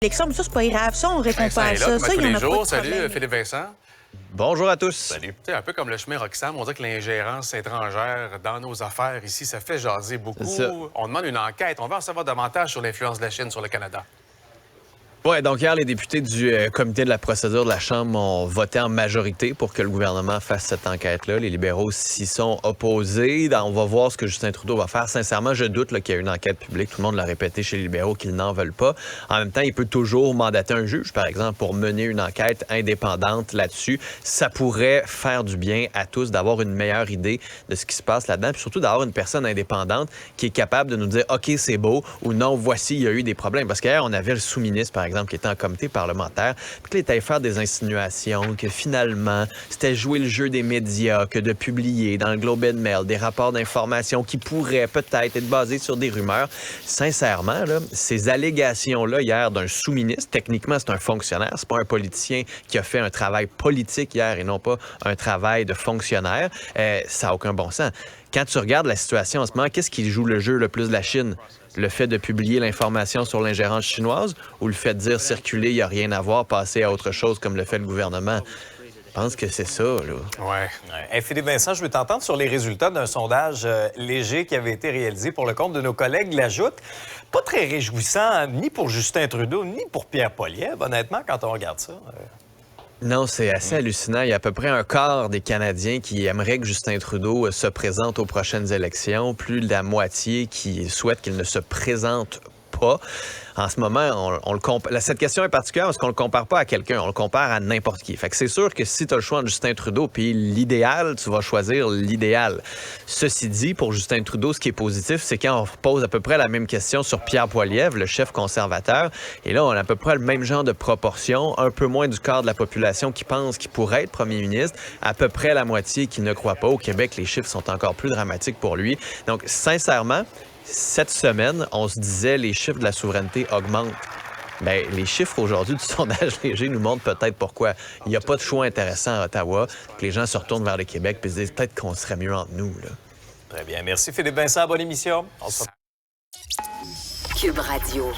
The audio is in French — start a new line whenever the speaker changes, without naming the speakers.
l'élection, mais ça, c'est pas grave. Ça, on répond
Vincent
pas à
est là,
ça.
comme
Ça,
à
il
tous
y en
les
a pas
jours.
de
Salut,
problème.
Philippe Vincent.
Bonjour à tous.
Salut. Tu sais, un peu comme le chemin Roxham, on dit que l'ingérence étrangère dans nos affaires ici, ça fait jaser beaucoup. On demande une enquête. On va en savoir davantage sur l'influence de la Chine sur le Canada.
Oui, donc hier, les députés du comité de la procédure de la Chambre ont voté en majorité pour que le gouvernement fasse cette enquête-là. Les libéraux s'y sont opposés. On va voir ce que Justin Trudeau va faire. Sincèrement, je doute qu'il y ait une enquête publique. Tout le monde l'a répété chez les libéraux qu'ils n'en veulent pas. En même temps, il peut toujours mandater un juge, par exemple, pour mener une enquête indépendante là-dessus. Ça pourrait faire du bien à tous d'avoir une meilleure idée de ce qui se passe là-dedans, puis surtout d'avoir une personne indépendante qui est capable de nous dire « OK, c'est beau » ou « Non, voici, il y a eu des problèmes ». Parce qu'hier, on avait le sous-ministre, par exemple, qui était en comité parlementaire, puis qu'il était allé faire des insinuations, que finalement, c'était jouer le jeu des médias, que de publier dans le Globe and Mail des rapports d'information qui pourraient peut-être être basés sur des rumeurs. Sincèrement, là, ces allégations-là hier d'un sous-ministre, techniquement, c'est un fonctionnaire, c'est pas un politicien qui a fait un travail politique hier et non pas un travail de fonctionnaire. Ça n'a aucun bon sens. Quand tu regardes la situation en ce moment, qu'est-ce qui joue le jeu le plus de la Chine? Le fait de publier l'information sur l'ingérence chinoise ou le fait de dire circuler, il n'y a rien à voir, passer à autre chose comme le fait le gouvernement? Je pense que c'est ça, là.
Ouais.
Hey, Philippe Vincent, je veux t'entendre sur les résultats d'un sondage léger qui avait été réalisé pour le compte de nos collègues L'Ajoute. Pas très réjouissant, ni pour Justin Trudeau, ni pour Pierre Poilievre, honnêtement, quand on regarde ça.
Non, c'est assez hallucinant. Il y a à peu près un quart des Canadiens qui aimeraient que Justin Trudeau se présente aux prochaines élections, plus de la moitié qui souhaitent qu'il ne se présente pas. En ce moment, cette question est particulière parce qu'on le compare pas à quelqu'un, on le compare à n'importe qui. Fait que c'est sûr que si tu as le choix entre Justin Trudeau puis l'idéal, tu vas choisir l'idéal. Ceci dit, pour Justin Trudeau, ce qui est positif, c'est quand on pose à peu près la même question sur Pierre Poilievre, le chef conservateur, et là, on a à peu près le même genre de proportion, un peu moins du quart de la population qui pense qu'il pourrait être premier ministre, à peu près la moitié qui ne croit pas. Au Québec, les chiffres sont encore plus dramatiques pour lui. Donc, sincèrement, cette semaine, on se disait les chiffres de la souveraineté augmentent. Bien, les chiffres aujourd'hui du sondage léger nous montrent peut-être pourquoi. Il n'y a pas de choix intéressant à Ottawa, que les gens se retournent vers le Québec et se disent peut-être qu'on serait mieux entre nous, là.
Très bien. Merci, Philippe Vincent. Bonne émission.
Cube Radio.